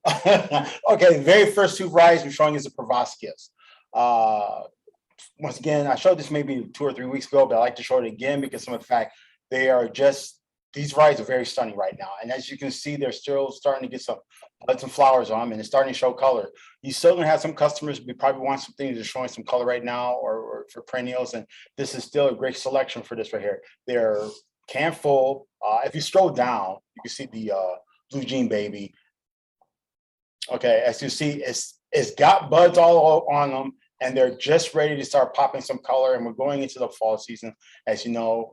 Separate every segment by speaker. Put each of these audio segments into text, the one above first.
Speaker 1: Okay, the very first two varieties we're showing is the proboscis. Once again, I showed this maybe 2 or 3 weeks ago, but I like to show it again because of the fact they are just, these varieties are very stunning right now. And as you can see, they're still starting to get some buds and flowers on them, and it's starting to show color. You still gonna have some customers, we probably want some things that are showing some color right now, or for perennials, and this is still a great selection for this right here. They're can full. If you scroll down, you can see the blue jean baby. Okay, as you see, it's got buds all on them, and they're just ready to start popping some color. And we're going into the fall season. As you know,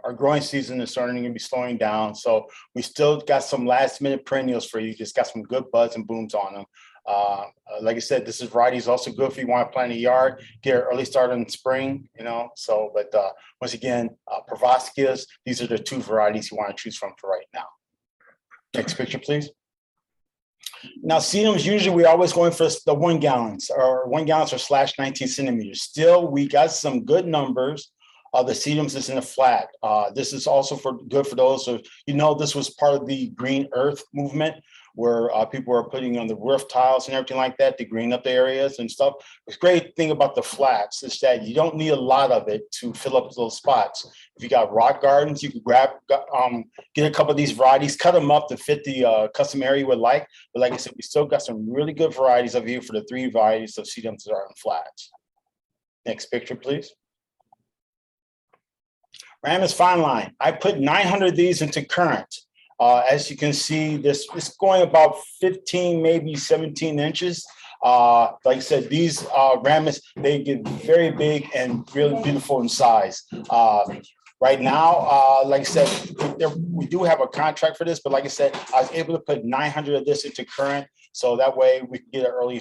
Speaker 1: our growing season is starting to be slowing down. So we still got some last minute perennials for you. Just got some good buds and blooms on them. Like I said, this variety is also good if you want to plant a yard, get an early start in spring, you know. So, but once again, proboscis, these are the two varieties you want to choose from for right now. Next picture, please. Now, sedums, usually we're always going for the 1 gallons or slash 19 centimeters. Still, we got some good numbers. The sedums is in a flat. This is also good for those. So, you know, this was part of the green earth movement where people are putting on the roof tiles and everything like that to green up the areas and stuff. The great thing about the flats is that you don't need a lot of it to fill up those spots. If you got rock gardens, you can get a couple of these varieties, cut them up to fit the custom area you would like. But like I said, we still got some really good varieties of here for the 3 varieties of sedums that are in flats. Next picture, please. Ramus Fine Line. I put 900 of these into current. As you can see, this is going about 15, maybe 17 inches. Like I said, these Ramus, they get very big and really beautiful in size. Right now, like I said, we do have a contract for this, but like I said, I was able to put 900 of this into current. So that way we can get an early,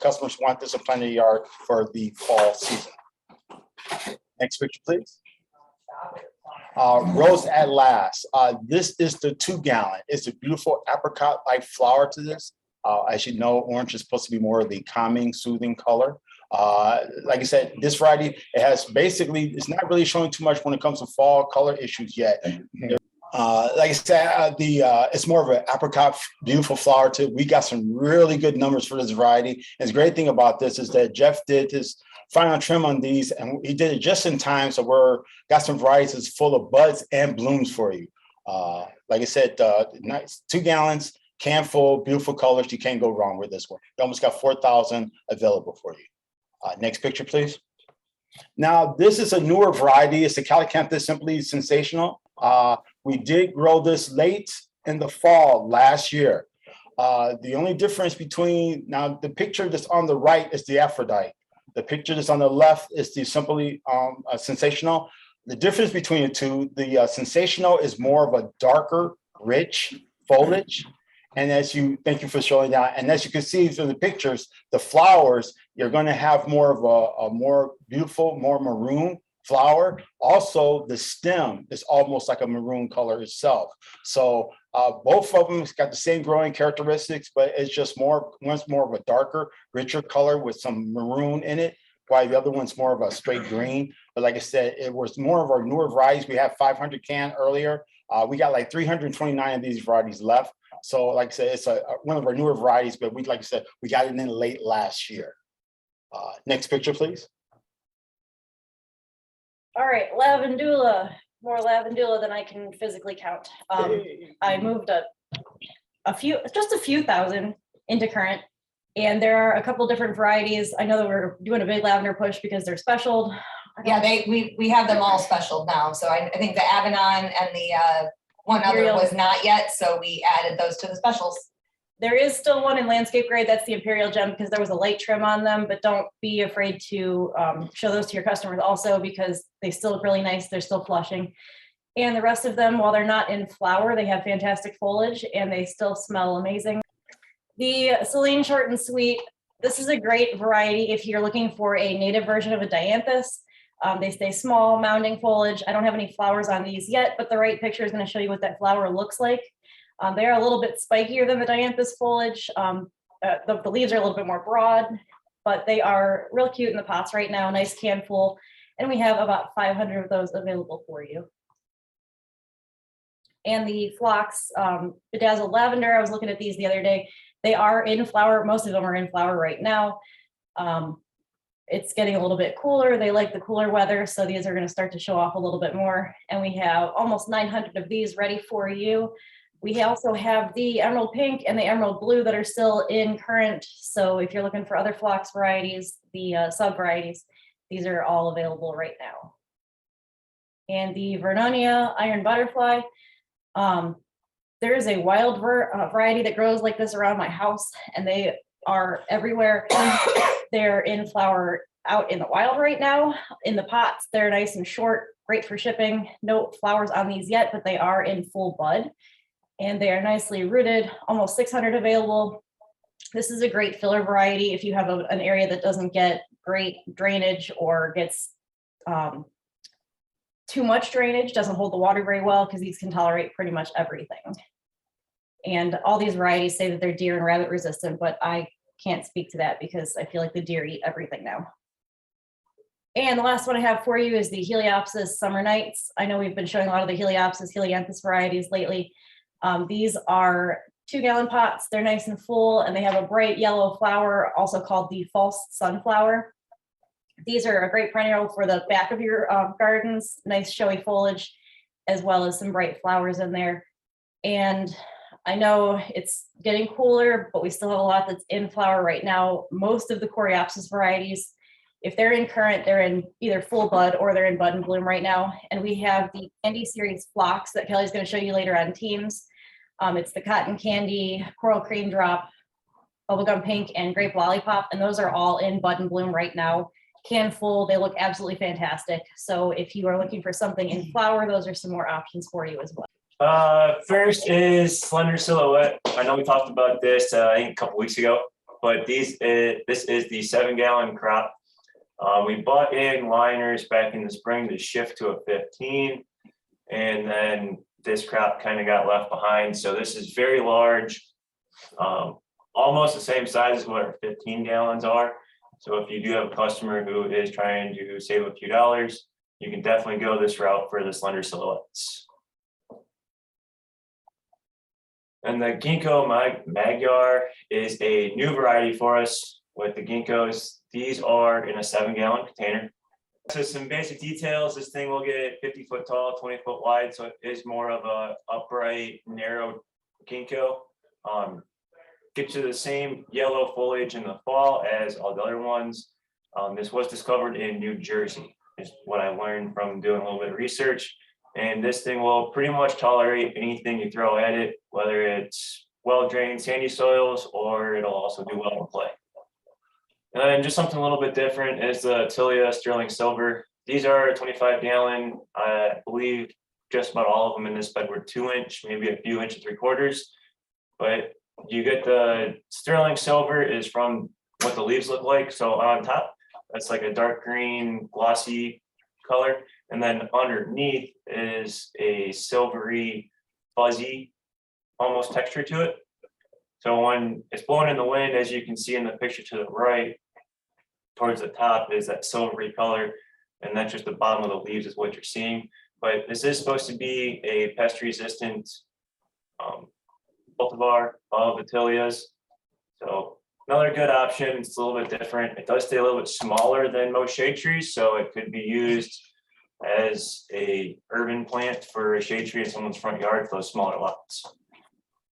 Speaker 1: customers want this to plant a yard for the fall season. Next picture, please. Rose at Last. This is the 2 gallon. It's a beautiful apricot-like flower to this. As you know, orange is supposed to be more of the calming, soothing color. Like I said, this variety, it has basically, it's not really showing too much when it comes to fall color issues yet. Like I said, it's more of an apricot, beautiful flower too. We got some really good numbers for this variety. And the great thing about this is that Jeff did his final trim on these, and he did it just in time. So got some varieties that's full of buds and blooms for you. Like I said, nice 2 gallons, can full, beautiful colors. You can't go wrong with this one. You almost got 4,000 available for you. Next picture, please. Now, this is a newer variety. It's the Calicanthus Simply Sensational. We did grow this late in the fall last year. The only difference between, now the picture that's on the right is the Aphrodite. The picture that's on the left is the Simply Sensational. The difference between the two, the Sensational is more of a darker, rich foliage. And thank you for showing that. And as you can see from the pictures, the flowers, you're going to have more of a more beautiful, more maroon flower. Also, the stem is almost like a maroon color itself. So both of them got the same growing characteristics, but it's just one's more of a darker, richer color with some maroon in it, while the other one's more of a straight green. But like I said, it was more of our newer varieties. We had 500 can earlier. We got like 329 of these varieties left. So like I said, it's one of our newer varieties, but like I said, we got it in late last year. Next picture, please.
Speaker 2: All right, lavandula, more lavandula than I can physically count. I moved just a few thousand into current, and there are a couple different varieties. I know that we're doing a big lavender push because they're specialed.
Speaker 3: Yeah, we have them all specialed now. So I think the Avon and the one other was not yet, so we added those to the specials.
Speaker 2: There is still one in landscape grade. That's the Imperial Gem because there was a light trim on them, but don't be afraid to show those to your customers also because they still look really nice. They're still flushing. And the rest of them, while they're not in flower, they have fantastic foliage and they still smell amazing. The Celine Short and Sweet, this is a great variety if you're looking for a native version of a dianthus. They stay small, mounding foliage. I don't have any flowers on these yet, but the right picture is going to show you what that flower looks like. They are a little bit spikier than the dianthus foliage. The leaves are a little bit more broad, but they are real cute in the pots right now. Nice can full, and we have about 500 of those available for you. And the phlox, bedazzled lavender, I was looking at these the other day. They are in flower. Most of them are in flower right now. It's getting a little bit cooler. They like the cooler weather, so these are going to start to show off a little bit more. And we have almost 900 of these ready for you. We also have the emerald pink and the emerald blue that are still in current. So if you're looking for other phlox varieties, the sub varieties, these are all available right now. And the Vernonia iron butterfly, there is a wild variety that grows like this around my house, and they are everywhere. They're in flower out in the wild right now. In the pots, they're nice and short, great for shipping. No flowers on these yet, but they are in full bud. And they are nicely rooted, almost 600 available. This is a great filler variety if you have an area that doesn't get great drainage or gets too much drainage, doesn't hold the water very well, because these can tolerate pretty much everything. And all these varieties say that they're deer and rabbit resistant, but I can't speak to that because I feel like the deer eat everything now. And the last one I have for you is the Heliopsis Summer Nights. I know we've been showing a lot of the Heliopsis, Helianthus varieties lately. These are 2-gallon pots. They're nice and full, and they have a bright yellow flower, also called the false sunflower. These are a great perennial for the back of your gardens, nice showy foliage, as well as some bright flowers in there. And I know it's getting cooler, but we still have a lot that's in flower right now. Most of the Coreopsis varieties, if they're in current, they're in either full bud or they're in bud and bloom right now. And we have the Candy Series Phlox that Kelly's going to show you later on Teams. It's the Cotton Candy, Coral Cream Drop, Bubblegum Pink, and Grape Lollipop. And those are all in bud and bloom right now. Can full, they look absolutely fantastic. So if you are looking for something in flower, those are some more options for you as well.
Speaker 4: First is Slender Silhouette. I know we talked about this I think a couple weeks ago, but this is the 7-gallon crop. We bought in liners back in the spring to shift to a 15, and then this crop kind of got left behind. So this is very large, almost the same size as what our 15 gallons are. So if you do have a customer who is trying to save a few dollars, you can definitely go this route for the Slender Silhouettes. And the Ginkgo Magyar is a new variety for us with the Ginkgos. These are in a 7-gallon container. So some basic details, this thing will get 50 foot tall, 20 foot wide. So it is more of a upright, narrow Ginkgo. Get you the same yellow foliage in the fall as all the other ones. This was discovered in New Jersey, is what I learned from doing a little bit of research. And this thing will pretty much tolerate anything you throw at it, whether it's well-drained sandy soils or it'll also do well in clay. And then just something a little bit different is the Tilia Sterling Silver. These are 25-gallon. I believe just about all of them in this bed were 2-inch, maybe a few inch and 3/4. But you get the Sterling Silver is from what the leaves look like. So on top, that's like a dark green, glossy color. And then underneath is a silvery, fuzzy, almost texture to it. So when it's blowing in the wind, as you can see in the picture to the right, towards the top is that silvery color. And that's just the bottom of the leaves is what you're seeing. But this is supposed to be a pest resistant cultivar of the Tilias. So another good option. It's a little bit different. It does stay a little bit smaller than most shade trees. So it could be used as a urban plant for a shade tree in someone's front yard for those smaller lots.